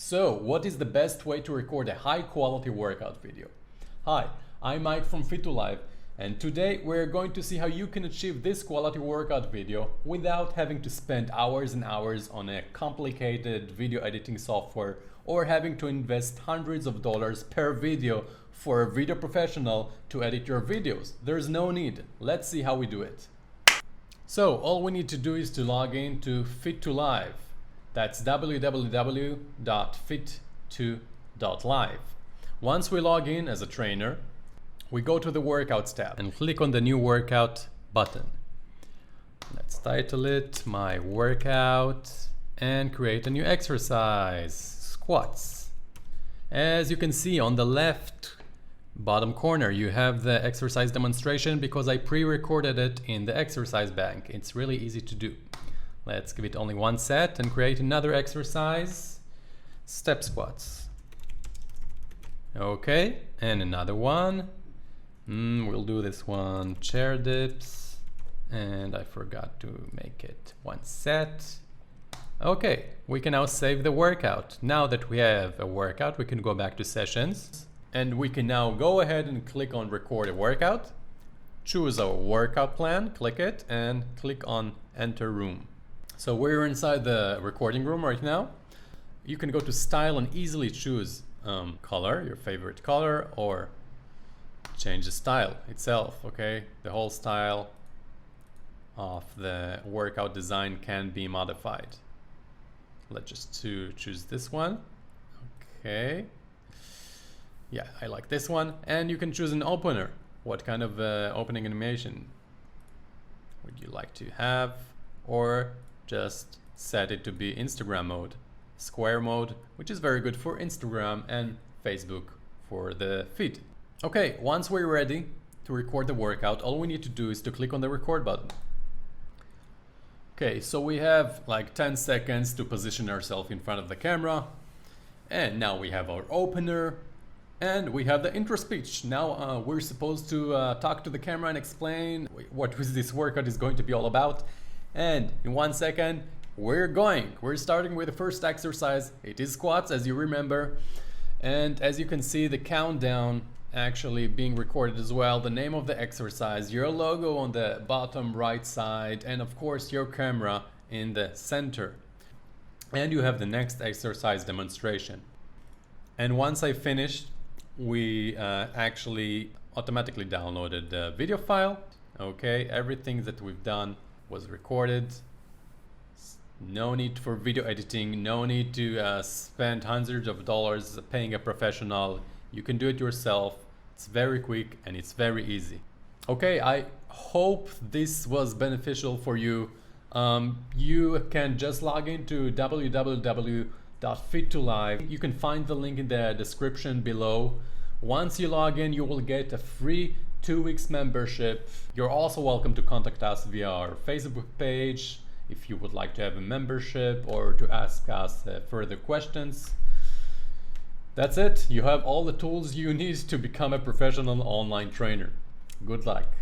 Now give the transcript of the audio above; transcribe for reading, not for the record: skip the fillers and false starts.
So, what is the best way to record a high quality workout video? Hi, I'm Mike from Fit2.Live, and today we're going to see how you can achieve this quality workout video without having to spend hours and hours on a complicated video editing software or having to invest hundreds of dollars per video for a video professional to edit your videos. There's no need. Let's see how we do it. So, all we need to do is to log in to Fit2.Live. That's www.fit2.live. Once we log in as a trainer, we go to the Workouts tab and click on the new workout button. Let's title it My Workout and create a new exercise, squats. As you can see on the left bottom corner, you have the exercise demonstration because I pre-recorded it in the exercise bank. It's really easy to do. Let's give it only one set and create another exercise, step squats. Okay, and another one. We'll do this one, chair dips, and I forgot to make it one set. Okay, we can now save the workout. Now that we have a workout, we can go back to sessions, and we can now go ahead and click on record a workout, choose our workout plan, click it, and click on enter room. So we're inside the recording room right now. You can go to style and easily choose color, your favorite color, or change the style itself, okay? The whole style of the workout design can be modified. Let's just choose this one. Okay. Yeah, I like this one. And you can choose an opener. What kind of opening animation would you like to have? Or just set it to be Instagram mode, square mode, which is very good for Instagram and Facebook for the feed. Okay, once we're ready to record the workout, all we need to do is to click on the record button. Okay, so we have like 10 seconds to position ourselves in front of the camera. And now we have our opener and we have the intro speech. Now we're supposed to talk to the camera and explain what this workout is going to be all about. And in 1 second, we're starting with the first exercise. It is squats, as you remember. And as you can see, the countdown actually being recorded as well. The name of the exercise, your logo on the bottom right side, and of course your camera in the center. And you have the next exercise demonstration. And once I finished, we actually automatically downloaded the video file. Okay, everything that we've done was recorded. No need for video editing, no need to spend hundreds of dollars paying a professional. You can do it yourself. It's very quick and it's very easy. Okay, I hope this was beneficial for you. You can just log into www.fit2live. You can find the link in the description below. Once you log in, you will get a free 2 weeks membership. You're also welcome to contact us via our Facebook page if you would like to have a membership or to ask us further questions. That's it. You have all the tools you need to become a professional online trainer. Good luck.